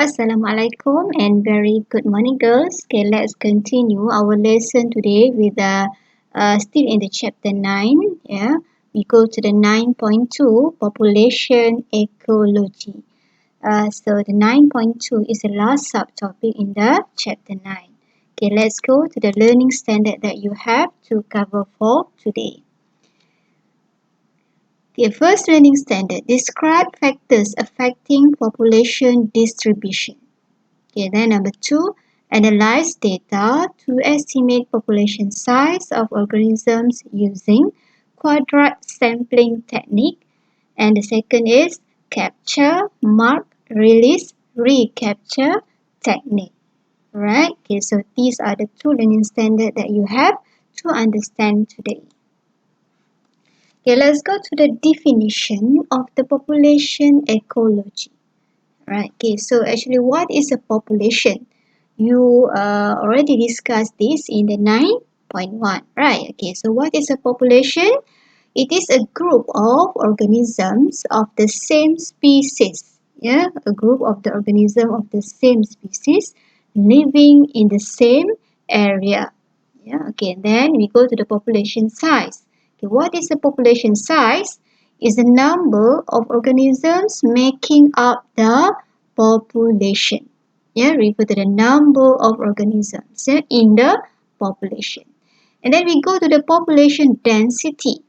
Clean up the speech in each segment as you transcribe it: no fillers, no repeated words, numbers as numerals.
Assalamualaikum and very good morning, girls. Okay, let's continue our lesson today with still in the chapter 9. Yeah, we go to the 9.2 population ecology. So the 9.2 is the last subtopic in the chapter 9. Okay, let's go to the learning standard that you have to cover for today. Okay, first learning standard, describe factors affecting population distribution. Okay, then number 2, analyze data to estimate population size of organisms using quadrat sampling technique. And the second is capture, mark, release, recapture technique. Right? Okay, so these are the two learning standards that you have to understand today. Okay, let's go to the definition of the population ecology. Right. Okay. So actually, what is a population? You already discussed this in the 9.1. Right. Okay. So what is a population? It is a group of organisms of the same species. Yeah, a group of the organism of the same species living in the same area. Yeah. Okay. Then we go to the population size. Okay. What is the population size? Is the number of organisms making up the population. Yeah, refer to the number of organisms in the population. And then we go to the population density.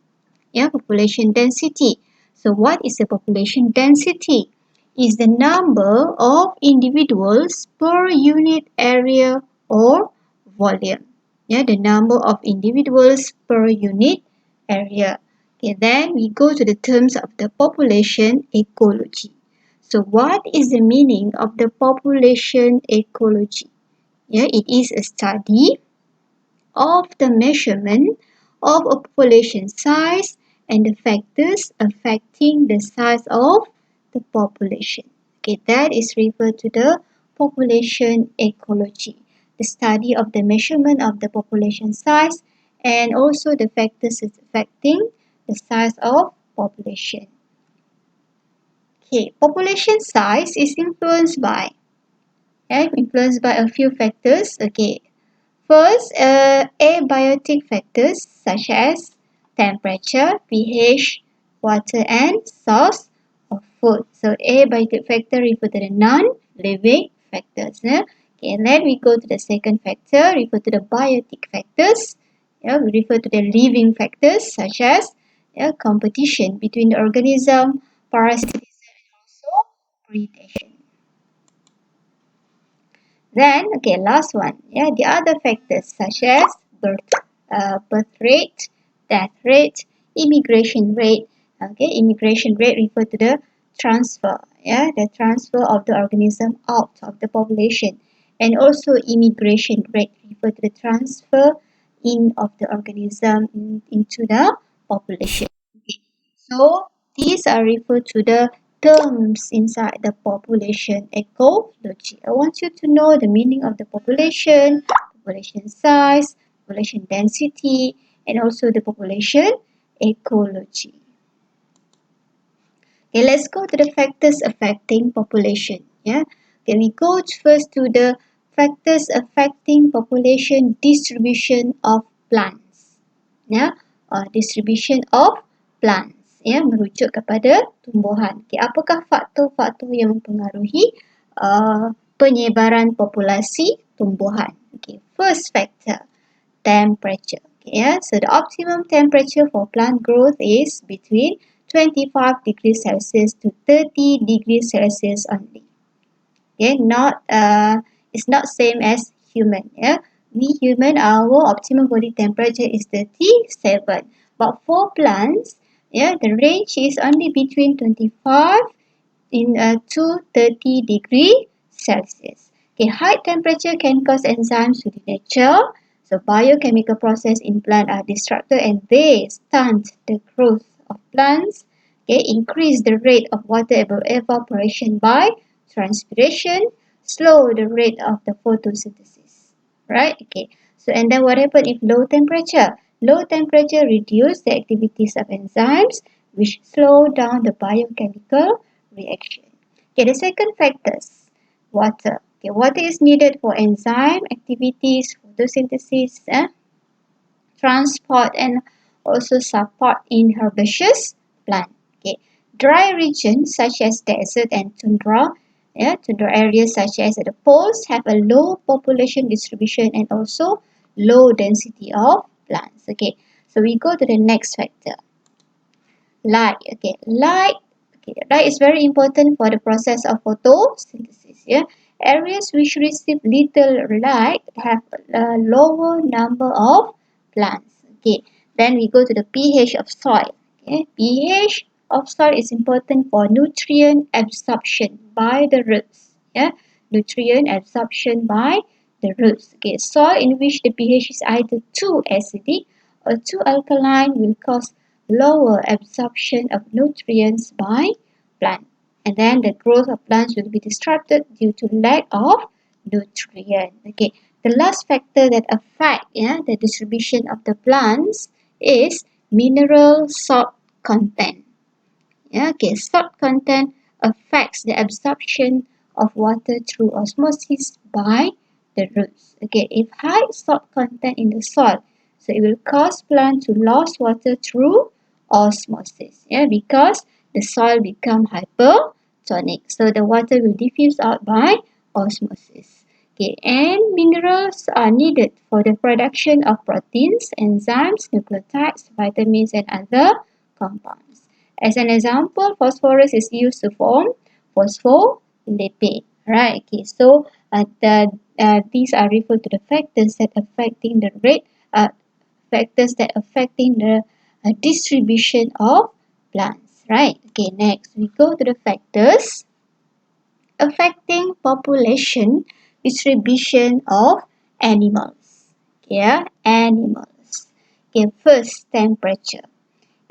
Yeah, population density. So what is the population density? Is the number of individuals per unit area or volume. Yeah, the number of individuals per unit area. Okay, then we go to the terms of the population ecology. So what is the meaning of the population ecology? Yeah, it is a study of the measurement of a population size and the factors affecting the size of the population. Okay, that is referred to the population ecology, the study of the measurement of the population size and also the factors affecting the size of population. Okay, population size is influenced by a few factors. Okay, first, abiotic factors such as temperature, pH, water and source of food. So abiotic factor refer to the non-living factors. Okay, and then we go to the second factor, refer to the biotic factors. Yeah, we refer to the living factors such as competition between the organism, parasitism and also predation. Then, okay, last one. Yeah, the other factors such as birth rate, death rate, immigration rate. Okay, immigration rate refer to the transfer. Yeah, the transfer of the organism out of the population, and also immigration rate refer to the transfer in of the organism into the population. Okay. So these are referred to the terms inside the population ecology. I want you to know the meaning of the population, population size, population density, and also the population ecology. Okay, let's go to the factors affecting population. Yeah. Okay, we go first to the factors affecting population distribution of plants. Yeah, or distribution of plants. Ya, merujuk kepada tumbuhan. Okay, apakah faktor-faktor yang mempengaruhi penyebaran populasi tumbuhan? Okay, first factor, temperature. Okay, yeah, so the optimum temperature for plant growth is between 25 degrees Celsius to 30 degrees Celsius only. Okay, it's not same as human. Yeah, we human, our optimum body temperature is 37, but for plants, yeah, the range is only between 25 to 30 degree Celsius. Okay, high temperature can cause enzymes to denature. So biochemical process in plant are disrupted and they stunt the growth of plants. Okay, increase the rate of water evaporation by transpiration, slow the rate of the photosynthesis. Right? Okay. So and then what happens if low temperature? Low temperature reduce the activities of enzymes which slow down the biochemical reaction. Okay, the second factors. water. Okay, water is needed for enzyme activities, photosynthesis, transport, and also support in herbaceous plant. Okay, dry regions such as desert and tundra, tundra areas such as the poles have a low population distribution and also low density of plants. Okay, so we go to the next factor. Light. Okay, light. Okay, light is very important for the process of photosynthesis. Yeah, areas which receive little light have a lower number of plants. Okay, then we go to the pH of soil. Okay, pH of soil is important for nutrient absorption by the roots. Yeah, nutrient absorption by the roots. Okay, soil in which the pH is either too acidic or too alkaline will cause lower absorption of nutrients by plant. And then the growth of plants will be disrupted due to lack of nutrient. Okay, the last factor that affect the distribution of the plants is mineral salt content. Yeah, okay, salt content affects the absorption of water through osmosis by the roots. Okay, if high salt content in the soil, so it will cause plant to lose water through osmosis. Yeah, because the soil become hypertonic, so the water will diffuse out by osmosis. Okay, and minerals are needed for the production of proteins, enzymes, nucleotides, vitamins, and other compounds. As an example, phosphorus is used to form phospholipid. Right. Okay. So these are referred to the factors that affecting the rate, factors that affecting the distribution of plants. Right. Okay. Next, we go to the factors affecting population distribution of animals. Yeah, animals. Okay. First, temperature.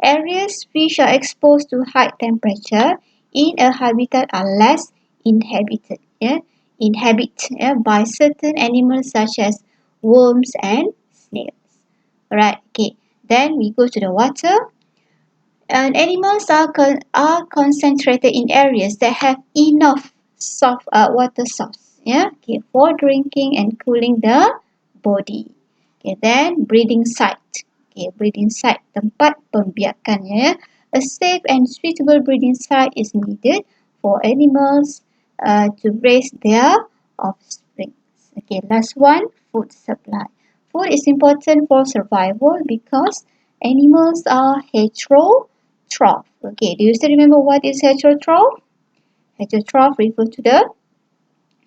Areas which are exposed to high temperature in a habitat are less inhabited, by certain animals such as worms and snails. Right, okay. Then we go to the water. And animals are concentrated in areas that have enough soft water source, okay, for drinking and cooling the body. Okay, then breeding site. Okay, breeding site, tempat pembiakannya. A safe and suitable breeding site is needed for animals to raise their offspring. Okay, last one, food supply. Food is important for survival because animals are heterotroph. Okay, do you still remember what is heterotroph? Heterotroph refer to the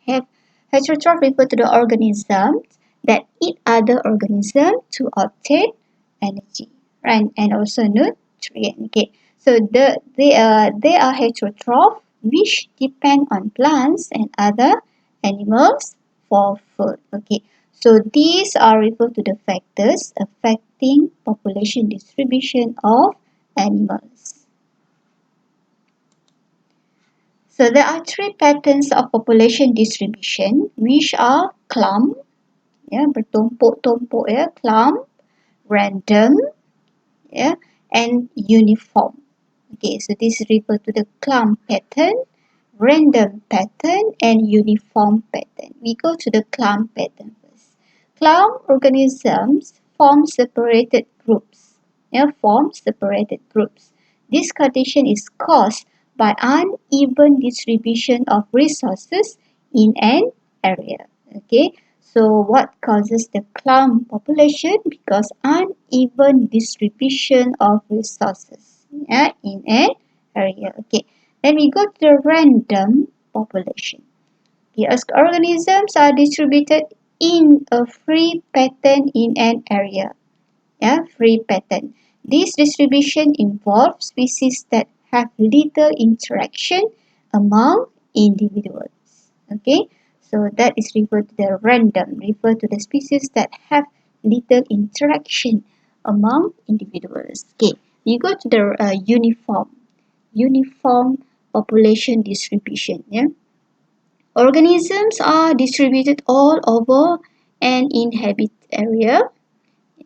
have heterotroph refer to the organisms that eat other organisms to obtain energy, right? And also nutrient. Okay, so they are heterotroph which depend on plants and other animals for food. Okay, so these are referred to the factors affecting population distribution of animals. So there are three patterns of population distribution which are clump, bertumpuk-tumpuk, clump, random, and uniform. Okay, so this refers to the clump pattern, random pattern, and uniform pattern. We go to the clump pattern first. Clump organisms form separated groups. Form separated groups. This condition is caused by uneven distribution of resources in an area. Okay, so what causes the clump population? Because uneven distribution of resources in an area. Okay, then we go to the random population. Okay, as organisms are distributed in a free pattern in an area. Free pattern. This distribution involves species that have little interaction among individuals. Okay, so that is referred to the random, refer to the species that have little interaction among individuals. Okay, we go to the uniform population distribution. Organisms are distributed all over an inhabited area.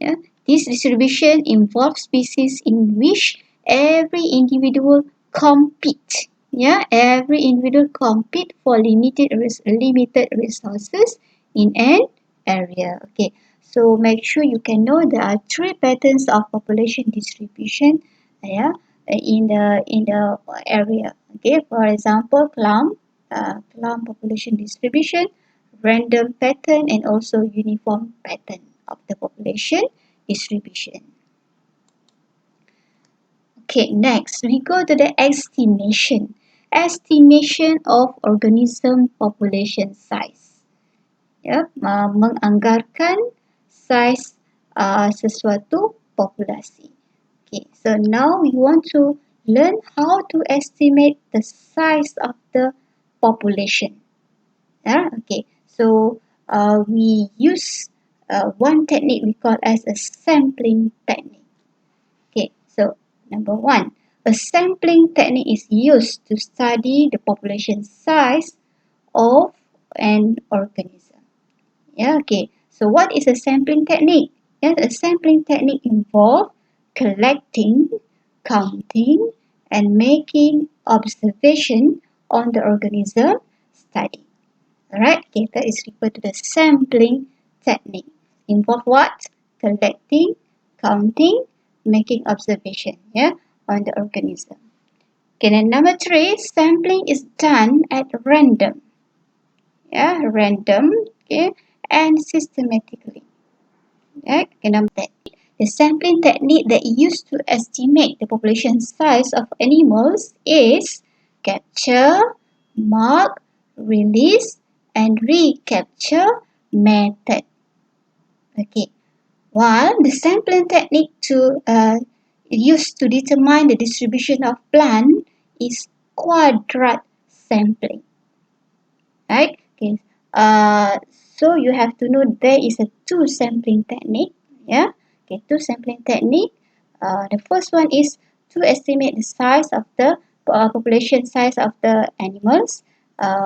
Yeah. This distribution involves species in which every individual competes Yeah, every individual compete for limited resources in an area. Okay, so make sure you can know there are three patterns of population distribution. Yeah, in the area. Okay, for example, clump population distribution, random pattern, and also uniform pattern of the population distribution. Okay, next we go to the estimation. Estimation of organism population size. Ya, menganggarkan saiz sesuatu populasi. Okay, so now we want to learn how to estimate the size of the population. Yeah, okay. So we use one technique we call as a sampling technique. Okay, so number one, a sampling technique is used to study the population size of an organism. Yeah, okay. So what is a sampling technique? Yes, a sampling technique involves collecting, counting, and making observation on the organism study. Alright, okay, that is referred to the sampling technique. Involve what? Collecting, counting, making observation, yeah, on the organism. Okay, then number three, sampling is done at random, yeah, random, okay, and systematically. Yeah, okay, number three, the sampling technique that is used to estimate the population size of animals is capture, mark, release, and recapture method. Okay. While the sampling technique used to determine the distribution of plant is quadrat sampling. Right? Okay. So you have to know there is a two sampling technique. Yeah. Okay. Two sampling technique. The first one is to estimate the size of the population size of the animals.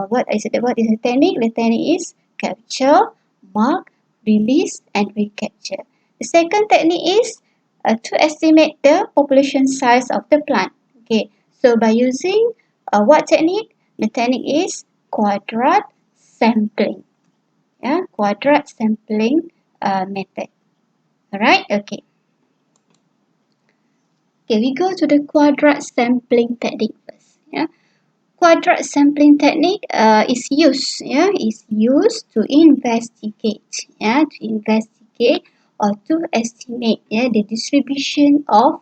What is it? What is the technique? The technique is capture, mark, release, and recapture. The second technique is to estimate the population size of the plant. Okay. So by using what technique? The technique is quadrat sampling. Yeah, quadrat sampling method. Alright, okay. Okay, we go to the quadrat sampling technique first. Yeah, quadrat sampling technique is used to investigate. Yeah, to investigate or to estimate the distribution of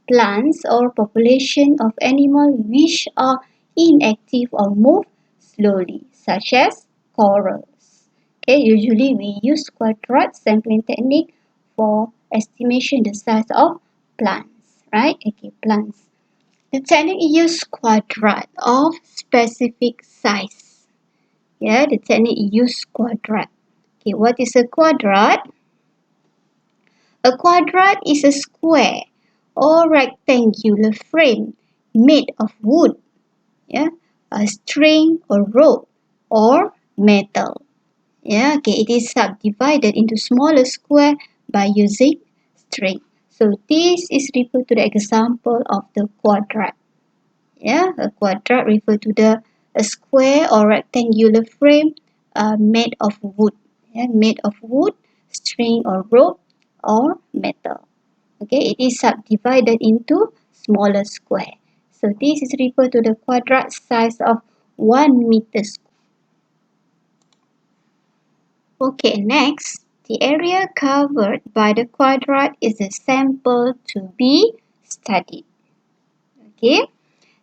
plants or population of animals which are inactive or move slowly, such as corals. Okay, usually we use quadrat sampling technique for estimation the size of plants, right? Okay, plants. The technique uses quadrat of specific size. Yeah, the technique uses quadrat. Okay, what is a quadrat? A quadrat is a square or rectangular frame made of wood, yeah, a string or rope or metal. Yeah, okay, it is subdivided into smaller square by using string. So this is referred to the example of the quadrat. Yeah, a quadrat refer to a square or rectangular frame made of wood. Yeah, made of wood, string or rope or metal. Okay, it is subdivided into smaller square. So this is referred to the quadrat size of 1 meter square. Okay, next, the area covered by the quadrat is a sample to be studied. Okay.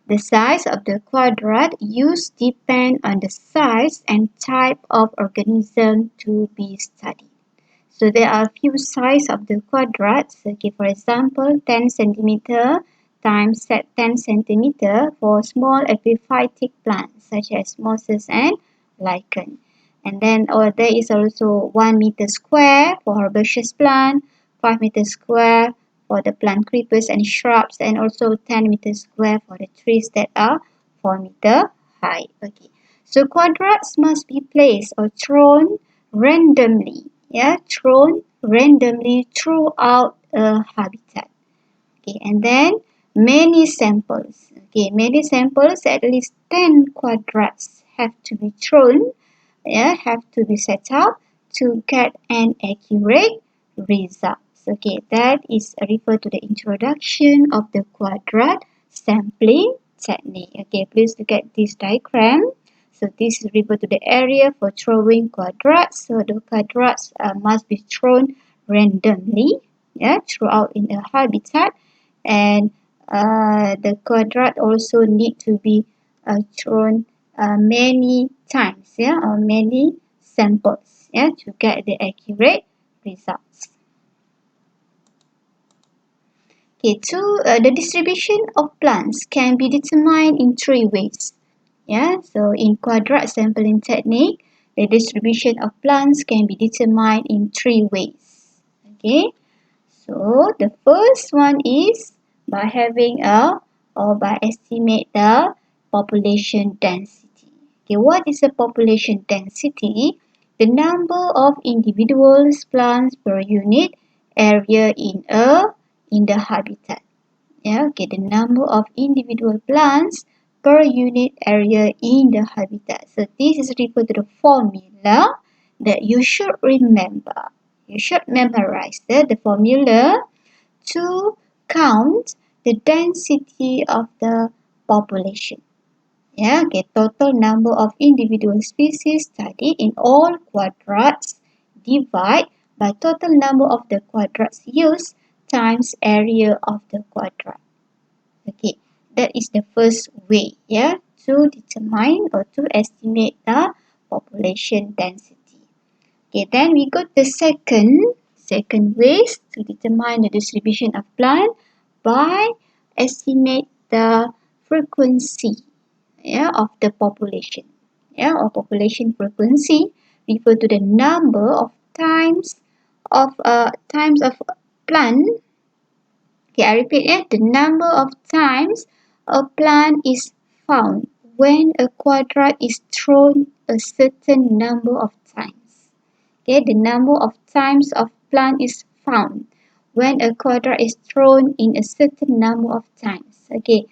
The size of the quadrat used depend on the size and type of organism to be studied. So there are a few sizes of the quadrats. Okay, for example, 10 centimeter times 10 centimeter for small epiphytic plants such as mosses and lichen. And then there is also 1 meter square for herbaceous plant, 5 meter square for the plant creepers and shrubs, and also 10 meters square for the trees that are 4 meter high. Okay, so quadrats must be placed or thrown randomly, thrown randomly throughout a habitat. Okay, and then many samples. Okay, many samples, at least 10 quadrats have to be thrown, have to be set up to get an accurate result. Okay, that is refer to the introduction of the quadrat sampling technique. Okay, please look at this diagram. So this is refer to the area for throwing quadrats. So the quadrats must be thrown randomly, throughout in a habitat, and the quadrat also need to be thrown many times, or many samples, to get the accurate results. Okay, the distribution of plants can be determined in three ways. So in quadrat sampling technique, the distribution of plants can be determined in three ways. Okay, so the first one is by having or by estimate the population density. Okay, what is the population density? The number of individuals plants per unit area in the habitat. Okay, the number of individual plants per unit area in the habitat. So this is referred to the formula that you should remember. You should memorize the formula to count the density of the population. Okay, total number of individual species studied in all quadrats divide by total number of the quadrats used times area of the quadrat. Okay, that is the first way, to determine or to estimate the population density. Okay, then we go to the second ways to determine the distribution of plant by estimate the frequency, of the population, or population frequency refer to the number of times of plant. Okay, I repeat, the number of times a plant is found when a quadrat is thrown a certain number of times. Okay, the number of times of plant is found when a quadrat is thrown in a certain number of times. Okay,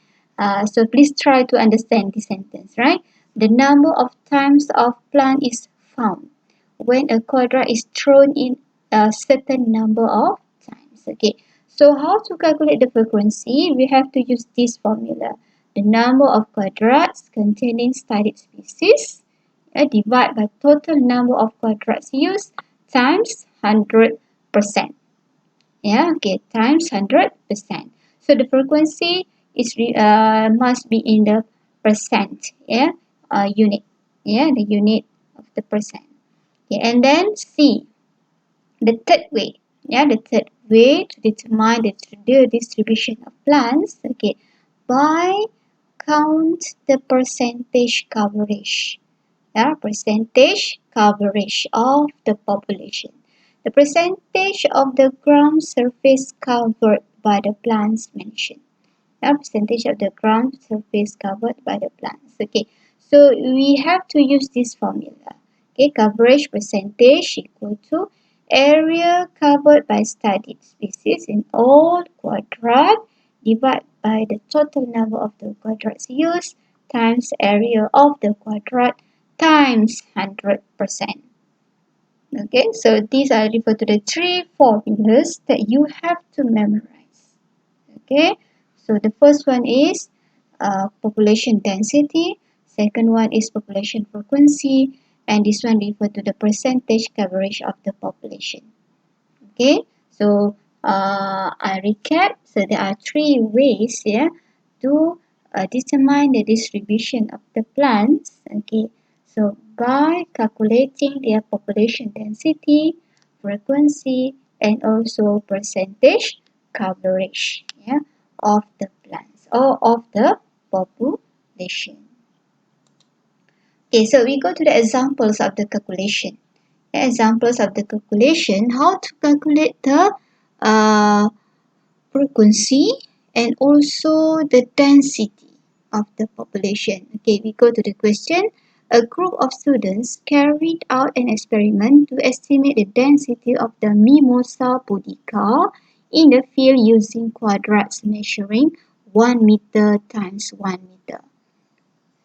so please try to understand this sentence, right? The number of times of plant is found when a quadrat is thrown in a certain number of times. Okay, so how to calculate the frequency? We have to use this formula. The number of quadrats containing studied species divide by total number of quadrats used times 100%. Okay, times 100%. So the frequency is must be in the percent, unit, the unit of the percent. Okay, and then C, the third way, the third way to determine the distribution of plants, okay, by count the percentage coverage. Percentage coverage of the population. The percentage of the ground surface covered by the plants mentioned. Percentage of the ground surface covered by the plants. Okay, so we have to use this formula. Okay, coverage percentage equal to area covered by studied species in all quadrat divided by the total number of the quadrats used times area of the quadrat times 100%. Okay, so these are referred to the three formulas that you have to memorize. Okay, so the first one is population density, second one is population frequency, and this one refer to the percentage coverage of the population. Okay, so I recap. So there are three ways here to determine the distribution of the plants. Okay, so by calculating their population density, frequency, and also percentage coverage, of the plants or of the population. Okay, so we go to the examples of the calculation. Examples of the calculation, how to calculate the uh, frequency and also the density of the population. Okay, we go to the question. A group of students carried out an experiment to estimate the density of the Mimosa pudica in the field using quadrats measuring 1 meter times 1 meter.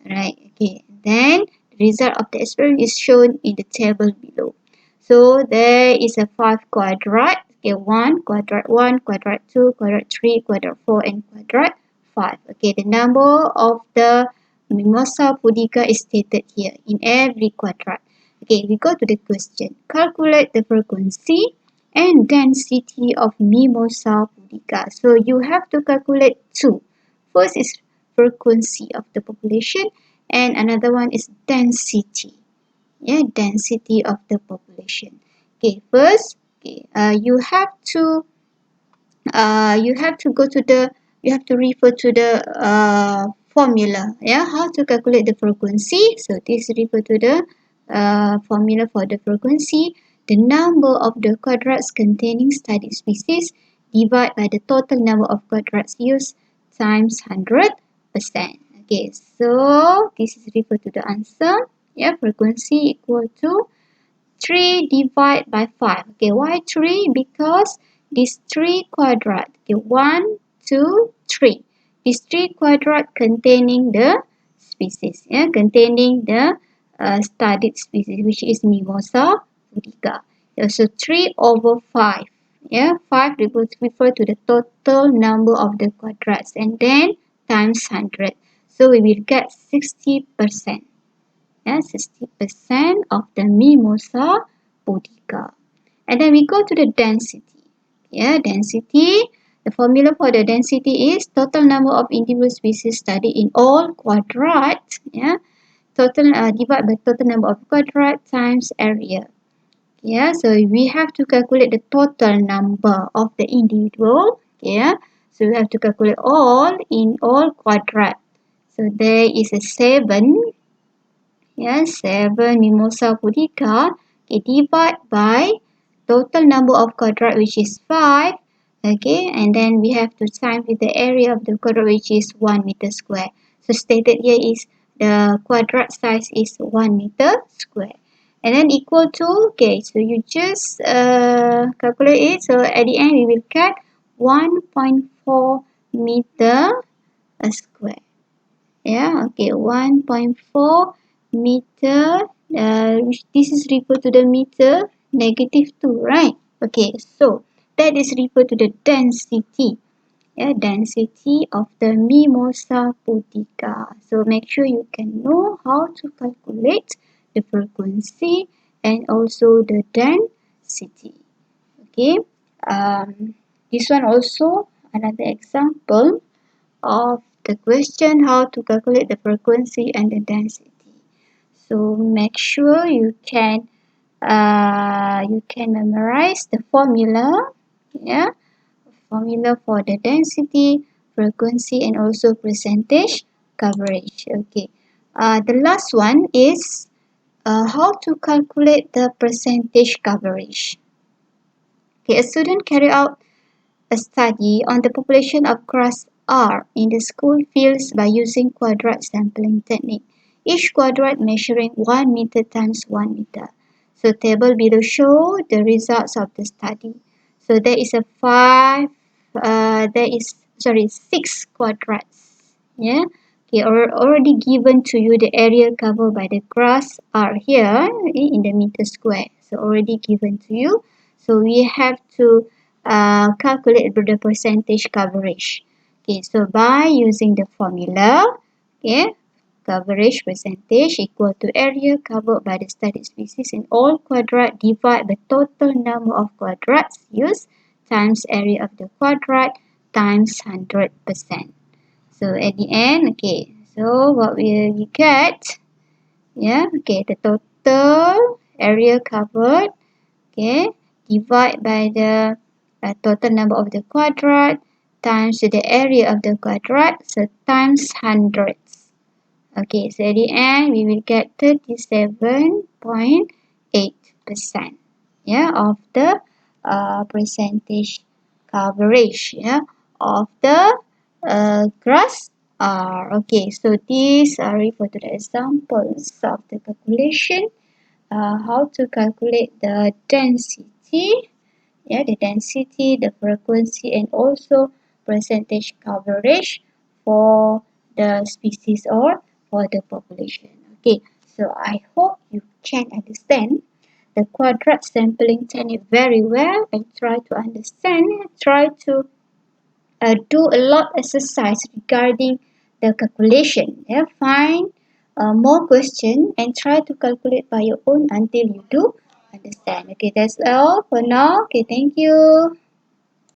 Right, okay. Then the result of the experiment is shown in the table below. So there is a 5 quadrat. Okay, 1, quadrat 1, quadrat 2, quadrat 3, quadrat 4, and quadrat 5. Okay, the number of the Mimosa pudica is stated here in every quadrat. Okay, we go to the question. Calculate the frequency and density of Mimosa pudica. So you have to calculate two. First is frequency of the population and another one is density. Yeah, density of the population. Okay, first, okay, you have to go to the you have to refer to the formula. Yeah, how to calculate the frequency. So this refer to the formula for the frequency. The number of the quadrats containing studied species divided by the total number of quadrats used times 100%. Okay, so this is refer to the answer. Yeah, frequency equal to 3 divided by 5. Okay, why 3? Because this 3 quadrat. Okay, 1, 2, 3. This 3 quadrat containing the species. Yeah, containing the studied species, which is Mimosa pudica. Yeah, so 3 over 5. Yeah, 5 refer to the total number of the quadrats and then times 100. So we will get 60%. Yeah, 60% of the Mimosa pudica. And then we go to the density. Yeah, density. The formula for the density is total number of individual species studied in all quadrats. Yeah, total divided by total number of quadrat times area. Yeah, so we have to calculate the total number of the individual. Yeah, so we have to calculate all in all quadrat. So there is a 7. Yes, 7 Mimosa pudica. Okay, divide by total number of quadrat which is 5. Okay, and then we have to times with the area of the quadrat which is 1 meter square. So stated here is the quadrat size is 1 meter square. And then equal to, okay, so you just calculate it. So at the end we will get 1.4 meter square. Yeah, okay, 1.4 meter, this is referred to the meter -2, right? Okay, so that is referred to the density. Yeah, density of the Mimosa pudica. So make sure you can know how to calculate the frequency and also the density. Okay, this one also another example of the question how to calculate the frequency and the density. So make sure you can memorize the formula. Yeah, formula for the density, frequency, and also percentage coverage. Okay. The last one is how to calculate the percentage coverage. Okay, a student carry out a study on the population of grass R in the school fields by using quadrat sampling technique. Each quadrat measuring 1 meter times 1 meter. So table below show the results of the study. So there is a 6 quadrats. Yeah. Okay, already given to you the area covered by the grass are here in the meter square. So already given to you. So we have to calculate the percentage coverage. Okay, so by using the formula, okay, coverage percentage equal to area covered by the studied species in all quadrat divided by total number of quadrats used times area of the quadrat times 100%. So at the end, okay, so what we get, yeah, okay, the total area covered, okay, divide by the total number of the quadrat times the area of the quadrat, so times hundreds. Okay, so at the end we will get 37.8%, yeah, of the percentage coverage, yeah, of the grass R. Okay, so these are referred to the examples of the calculation. How to calculate the density, yeah, the density, the frequency, and also percentage coverage for the species or for the population. Okay, so I hope you can understand the quadrat sampling technique very well and try to understand, try to do a lot exercise regarding the calculation. Yeah, find more question and try to calculate by your own until you do understand. Okay, that's all for now. Okay, thank you.